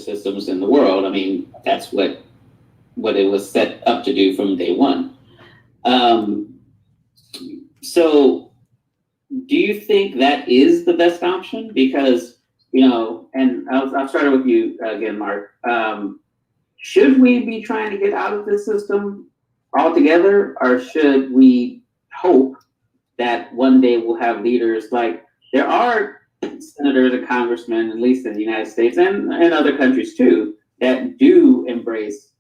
systems in the world. I mean, that's what it was set up to do from day one. So do you think that is the best option? Because, and I'll start with you again, Mark. Should we be trying to get out of this system altogether, or should we hope that one day we'll have leaders like there are senators and congressmen, at least in the United States and other countries too, that do embrace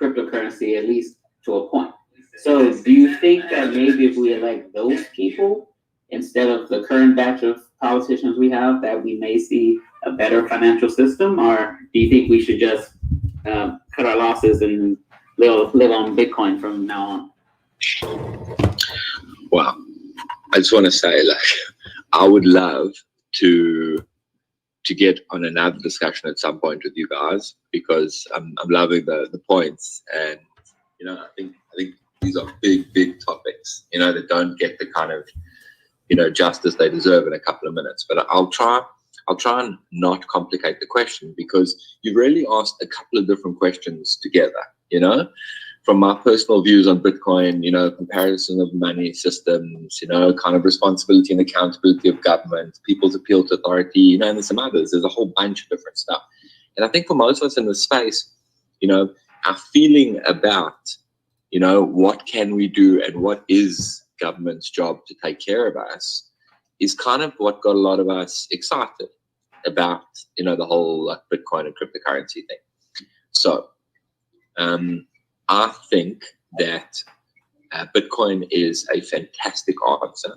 cryptocurrency, at least to a point. So do you think that maybe if we elect those people instead of the current batch of politicians we have, that we may see a better financial system? Or do you think we should just cut our losses and live on Bitcoin from now on? Wow. I just want to say, I would love to get on another discussion at some point with you guys, because I'm loving the points, and I think these are big topics, that don't get the kind of justice they deserve in a couple of minutes. But I'll try and not complicate the question, because you've really asked a couple of different questions together, from my personal views on Bitcoin, comparison of money systems, kind of responsibility and accountability of government, people's appeal to authority, and there's some others. There's a whole bunch of different stuff. And I think for most of us in this space, our feeling about, what can we do and what is government's job to take care of us is kind of what got a lot of us excited about, the whole Bitcoin and cryptocurrency thing. So, I think that Bitcoin is a fantastic answer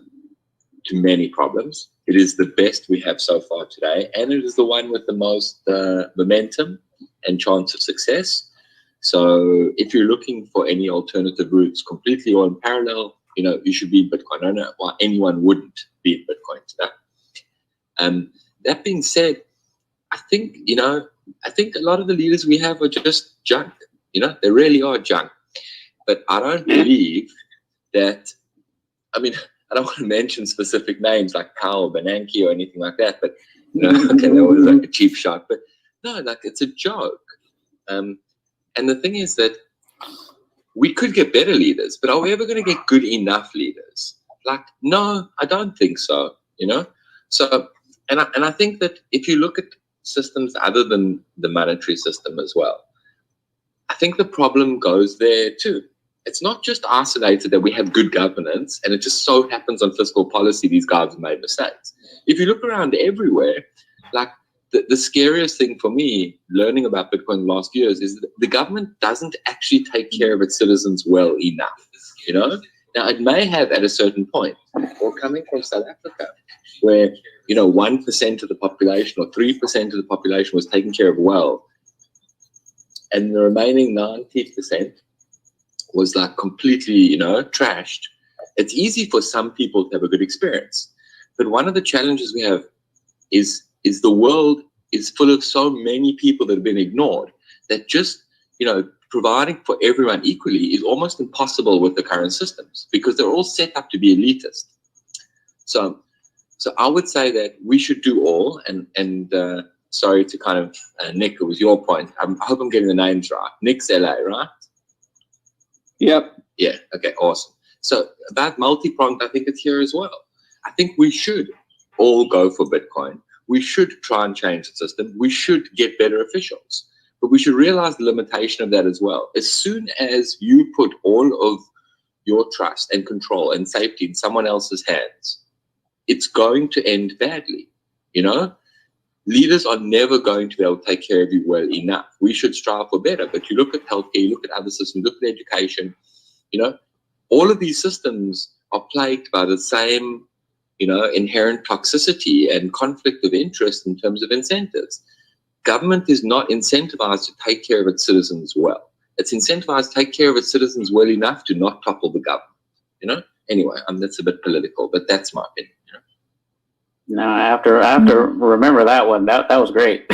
to many problems. It is the best we have so far today, and it is the one with the most momentum and chance of success. So if you're looking for any alternative routes completely or in parallel, you should be in Bitcoin. I don't know why anyone wouldn't be in Bitcoin today. That being said, I think a lot of the leaders we have are just junk. They really are junk. But I don't believe that, I don't want to mention specific names like Powell, Bernanke, or anything like that, but, okay, that was like a cheap shot. But no, it's a joke. And the thing is that we could get better leaders, but are we ever going to get good enough leaders? No, I don't think so, So, and I think that if you look at systems other than the monetary system as well, I think the problem goes there too. It's not just isolated that we have good governance and it just so happens on fiscal policy these guys have made mistakes. If you look around everywhere, the scariest thing for me learning about Bitcoin in the last years is that the government doesn't actually take care of its citizens well enough, Now, it may have at a certain point, or coming from South Africa, where, 1% of the population or 3% of the population was taken care of well, and the remaining 90% was completely, trashed. It's easy for some people to have a good experience. But one of the challenges we have is the world is full of so many people that have been ignored that just, providing for everyone equally is almost impossible with the current systems because they're all set up to be elitist. So I would say that we should do all, and sorry to kind of, Nick, it was your point. I hope I'm getting the names right. Nick's LA, right? Yep. Yeah, okay, awesome. So about multi-pronged, I think it's here as well. I think we should all go for Bitcoin. We should try and change the system. We should get better officials. But we should realize the limitation of that as well. As soon as you put all of your trust and control and safety in someone else's hands, it's going to end badly, Leaders are never going to be able to take care of you well enough. We should strive for better. But you look at healthcare, you look at other systems, look at education, all of these systems are plagued by the same, inherent toxicity and conflict of interest in terms of incentives. Government is not incentivized to take care of its citizens well. It's incentivized to take care of its citizens well enough to not topple the government, Anyway, that's a bit political, but that's my opinion, No, after remember that one. That was great.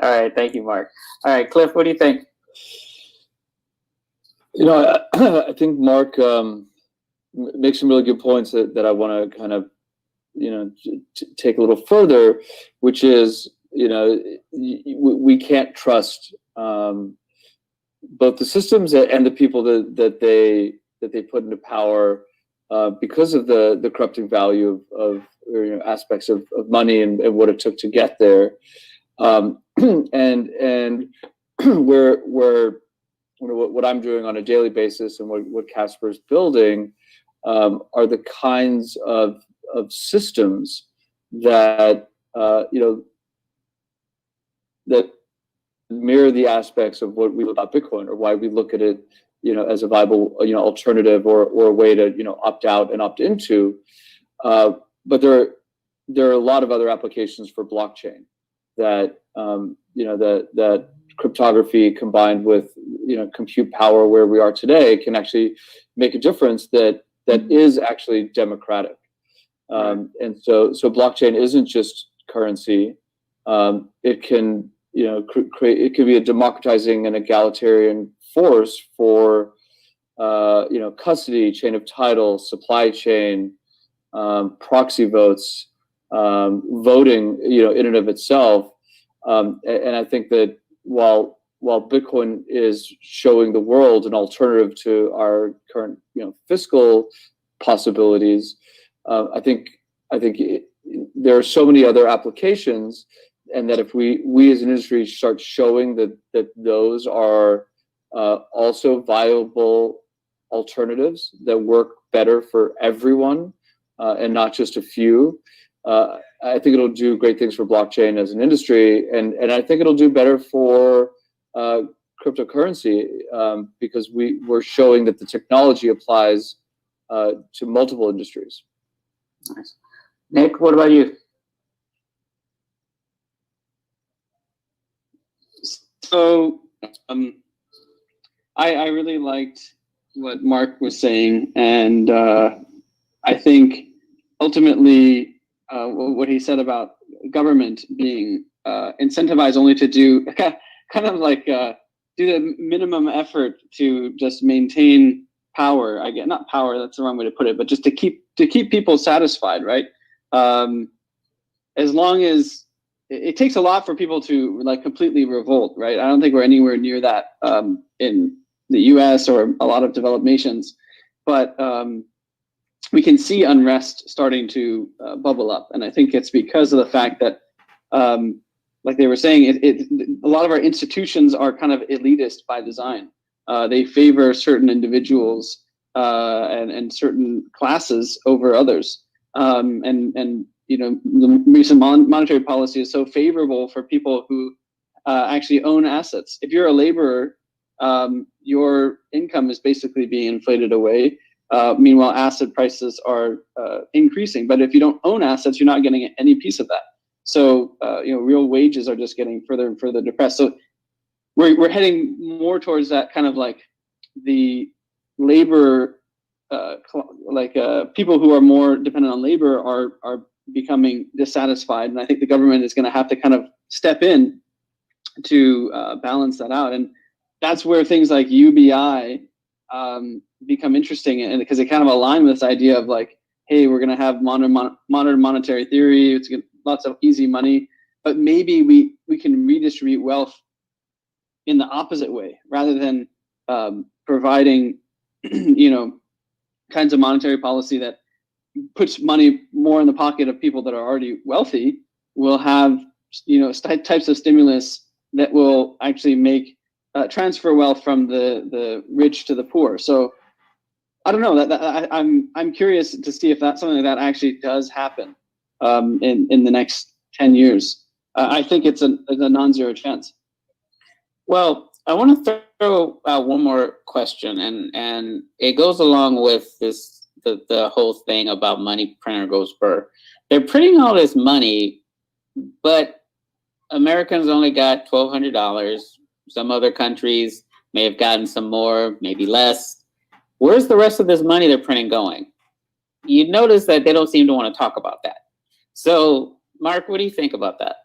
All right, thank you, Mark. All right, Cliff, what do you think? I think Mark makes some really good points that I want to kind of, take a little further, which is we can't trust both the systems and the people that they put into power because of the corrupting value of aspects of money and what it took to get there, and where what I'm doing on a daily basis and what Casper's building are the kinds of systems that that mirror the aspects of what we love about Bitcoin, or why we look at it as a viable alternative or a way to opt out and opt into. But there are a lot of other applications for blockchain that that cryptography combined with compute power where we are today can actually make a difference that is actually democratic. And so blockchain isn't just currency. It can create. It could be a democratizing and egalitarian force for custody, chain of title, supply chain, proxy votes, voting, in and of itself. And I think that while Bitcoin is showing the world an alternative to our current, fiscal possibilities, I think there are so many other applications, and that if we as an industry start showing that those are also viable alternatives that work better for everyone and not just a few, I think it'll do great things for blockchain as an industry, and I think it'll do better for cryptocurrency because we're showing that the technology applies to multiple industries. Nice. Nick, what about you? So I really liked what Mark was saying, and I think ultimately what he said about government being incentivized only to do kind of like do the minimum effort to just maintain power. I get not power, that's the wrong way to put it, but just to keep people satisfied, right? As long as it takes a lot for people to like completely revolt, right? I don't think we're anywhere near that in the US or a lot of developed nations, but we can see unrest starting to bubble up. And I think it's because of the fact that, like they were saying, a lot of our institutions are kind of elitist by design. They favor certain individuals and certain classes over others. And the recent monetary policy is so favorable for people who actually own assets. If you're a laborer, your income is basically being inflated away. Meanwhile, asset prices are increasing. But if you don't own assets, you're not getting any piece of that. So real wages are just getting further and further depressed. So we're heading more towards that kind of like the labor, people who are more dependent on labor are becoming dissatisfied, and I think the government is going to have to kind of step in to balance that out. And that's where things like UBI become interesting, and because they kind of align with this idea of like, hey, we're going to have modern monetary theory. It's lots of easy money, but maybe we can redistribute wealth in the opposite way, rather than providing kinds of monetary policy that puts money more in the pocket of people that are already wealthy. We'll have types of stimulus that will actually make transfer wealth from the rich to the poor. So I don't know, I'm curious to see if that's something that actually does happen in the next 10 years. I think it's a non-zero chance. Well, I want to throw out one more question, and it goes along with this the whole thing about money printer goes Brrr. They're printing all this money, but Americans only got $1,200. Some other countries may have gotten some more, maybe less. Where's the rest of this money they're printing going? You notice that they don't seem to want to talk about that. So, Mark, what do you think about that?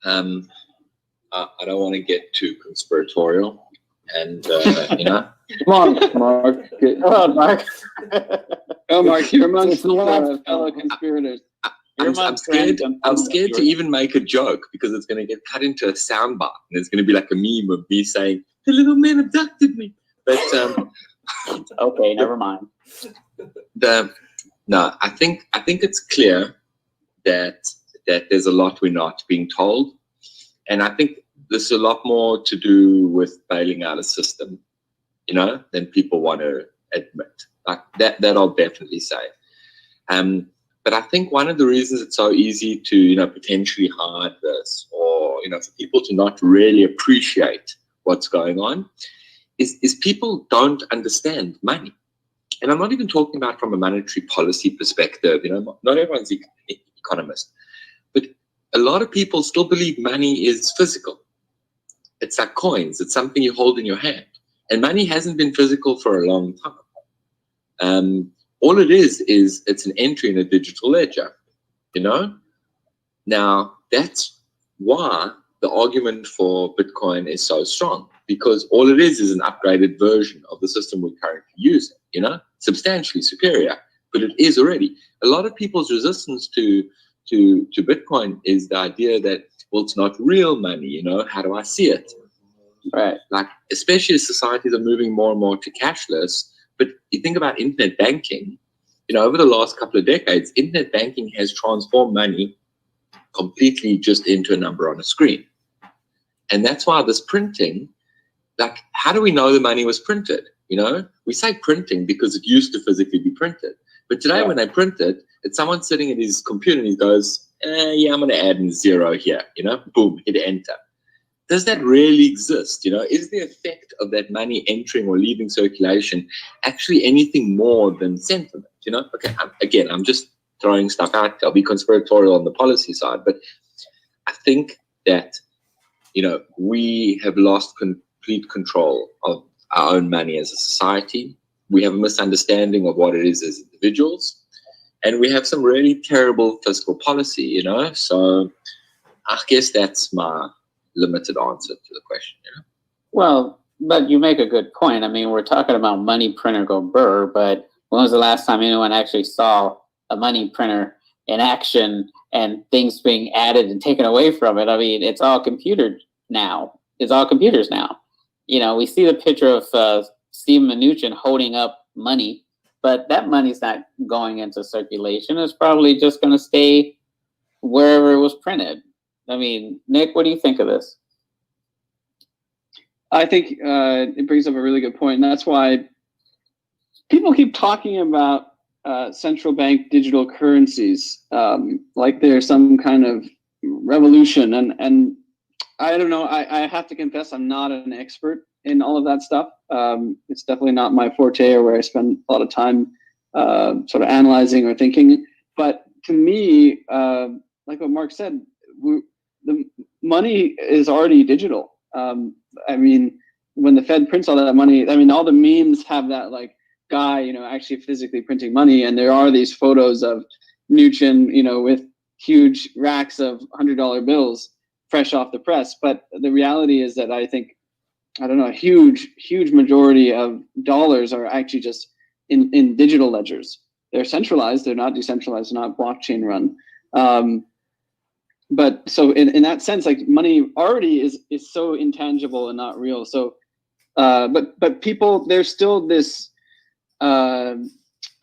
I don't want to get too conspiratorial, and Come on, Mark. Come on, Mark. Oh, Mark, you're amongst fellow conspirators. I'm scared. I'm scared to even make a joke because it's going to get cut into a soundbite, and it's going to be like a meme of me saying, "The little man abducted me." But Okay, never mind. No, I think it's clear that there's a lot we're not being told, and I think there's a lot more to do with bailing out a system, than people want to admit. Like that I'll definitely say. But I think one of the reasons it's so easy to, potentially hide this, or, for people to not really appreciate what's going on, is people don't understand money. And I'm not even talking about from a monetary policy perspective, not everyone's an economist, but a lot of people still believe money is physical. It's like coins. It's something you hold in your hand. And money hasn't been physical for a long time. All it is it's an entry in a digital ledger, Now, that's why the argument for Bitcoin is so strong, because all it is an upgraded version of the system we're currently using, substantially superior, but it is already. A lot of people's resistance to Bitcoin is the idea that, well, it's not real money, how do I see it? Right. Like, especially as societies are moving more and more to cashless. But you think about internet banking, over the last couple of decades, internet banking has transformed money completely just into a number on a screen. And that's why this printing, like, how do we know the money was printed? We say printing because it used to physically be printed. But today when they print it, it's someone sitting at his computer and he goes, yeah, I'm going to add a 0 here, boom, hit enter. Does that really exist? Is the effect of that money entering or leaving circulation actually anything more than sentiment? Okay, I'm just throwing stuff out there. I'll be conspiratorial on the policy side, but I think that, we have lost complete control of our own money as a society. We have a misunderstanding of what it is as individuals, and we have some really terrible fiscal policy, So I guess that's my limited answer to the question. Well, but you make a good point. I mean, we're talking about money printer go brr, but when was the last time anyone actually saw a money printer in action and things being added and taken away from it? I mean, it's all computer now. It's all computers now. We see the picture of Steve Mnuchin holding up money, but that money's not going into circulation. It's probably just going to stay wherever it was printed. I mean, Nick, what do you think of this? I think it brings up a really good point, and that's why people keep talking about central bank digital currencies like there's some kind of revolution. And I don't know. I have to confess, I'm not an expert in all of that stuff. It's definitely not my forte or where I spend a lot of time sort of analyzing or thinking. But to me, like what Mark said, the money is already digital. I mean, when the Fed prints all that money, I mean, all the memes have that like guy, actually physically printing money. And there are these photos of Mnuchin, with huge racks of $100 bills fresh off the press. But the reality is that I think, I don't know, a huge majority of dollars are actually just in digital ledgers. They're centralized. They're not decentralized, not blockchain run. But so in that sense, like money already is so intangible and not real. So, but people, there's still this, I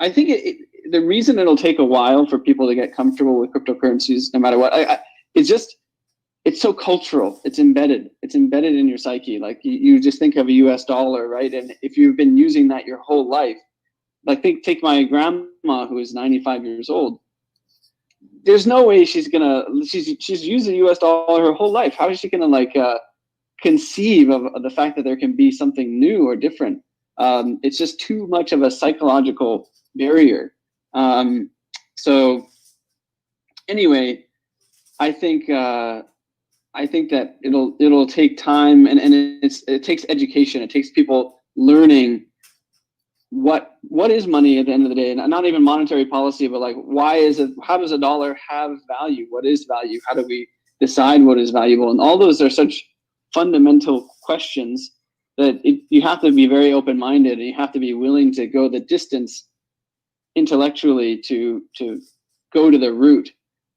think the reason it'll take a while for people to get comfortable with cryptocurrencies, no matter what, it's so cultural. It's embedded in your psyche. Like you just think of a US dollar, right? And if you've been using that your whole life, like take my grandma who is 95 years old. There's no way she's used the US dollar her whole life. How is she gonna conceive of the fact that there can be something new or different? It's just too much of a psychological barrier. So anyway, I think that it'll take time, and it takes education. It takes people learning what is money at the end of the day, and not even monetary policy, but like how does a dollar have value? What is value? How do we decide what is valuable? And all those are such fundamental questions that you have to be very open-minded, and you have to be willing to go the distance intellectually to go to the root.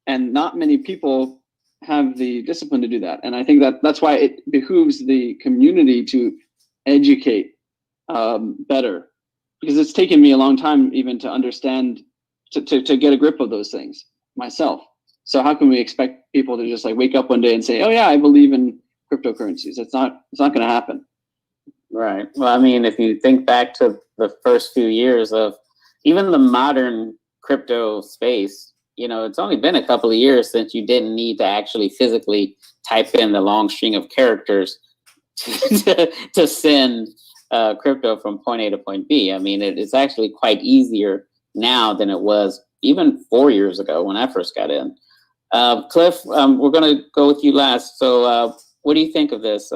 and not many people have the discipline to do that. And I think that's why it behooves the community to educate better, because it's taken me a long time even to understand, to get a grip of those things myself. So how can we expect people to just like wake up one day and say, oh yeah, I believe in cryptocurrencies? It's not going to happen. Right. Well, I mean, if you think back to the first few years of even the modern crypto space, you know, it's only been a couple of years since you didn't need to actually physically type in the long string of characters to send crypto from point A to point B. I mean, it's actually quite easier now than it was even 4 years ago when I first got in. Cliff, we're going to go with you last. So what do you think of this?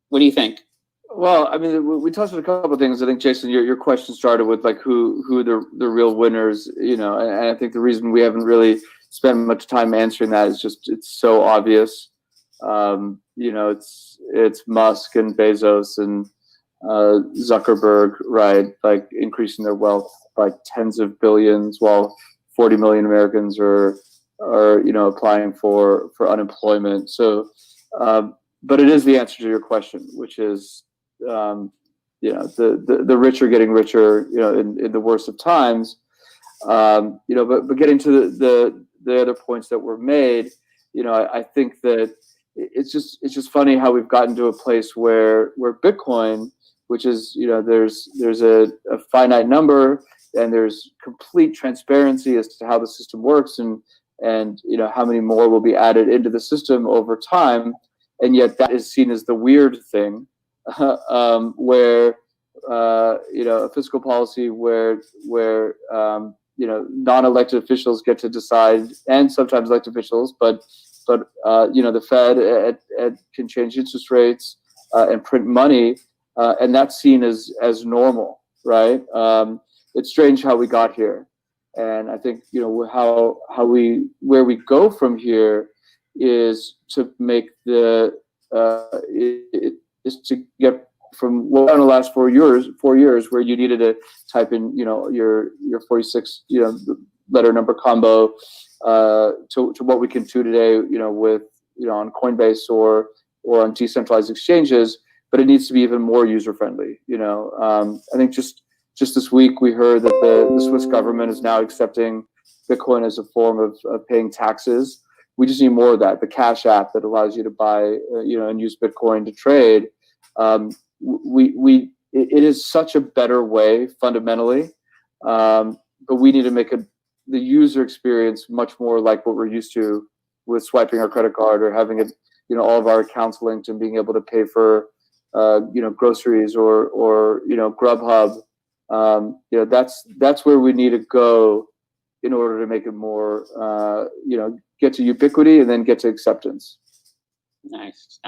What do you think? Well, I mean, we touched on a couple of things. I think, Jason, your question started with like who the real winners, you know, and I think the reason we haven't really spent much time answering that is just it's so obvious. You know, it's Musk and Bezos and Zuckerberg, right? Like increasing their wealth by tens of billions, while 40 million Americans are you know, applying for unemployment. So, but it is the answer to your question, which is, you know, the rich are getting richer, you know, in the worst of times. You know, but getting to the other points that were made, you know, I think that it's just funny how we've gotten to a place where Bitcoin, which is, you know, there's a finite number and there's complete transparency as to how the system works and you know, how many more will be added into the system over time. And yet that is seen as the weird thing, where, you know, a fiscal policy where you know, non-elected officials get to decide, and sometimes elected officials, but you know, the Fed can change interest rates and print money, and that's seen as normal, right? It's strange how we got here, and I think, you know, where we go from here is to make is to get from what in the last 4 years where you needed to type in, you know, your 46, you know, letter number combo to what we can do today, you know, with, you know, on Coinbase or on decentralized exchanges, but it needs to be even more user friendly. You know, I think just this week we heard that the Swiss government is now accepting Bitcoin as a form of paying taxes. We just need more of that. The Cash App that allows you to buy, you know, and use Bitcoin to trade. It is such a better way fundamentally, but we need to make the user experience much more like what we're used to with swiping our credit card or having it, you know, all of our accounts linked and being able to pay for, you know, groceries or you know, Grubhub. You know, that's where we need to go in order to make it more, you know, get to ubiquity and then get to acceptance. Nice.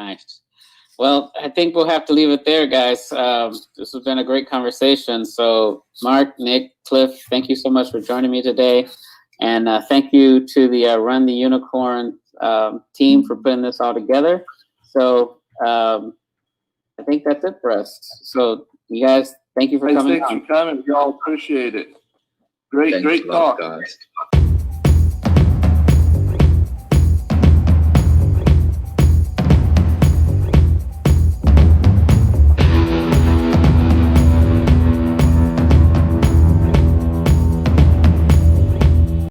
Well, I think we'll have to leave it there, guys. This has been a great conversation. So, Mark, Nick, Cliff, thank you so much for joining me today. And thank you to the Run the Unicorn team for putting this all together. So, I think that's it for us. So, you guys, thank you for coming on. Thanks for coming. We all appreciate it. Great Thanks a lot, talk. guys.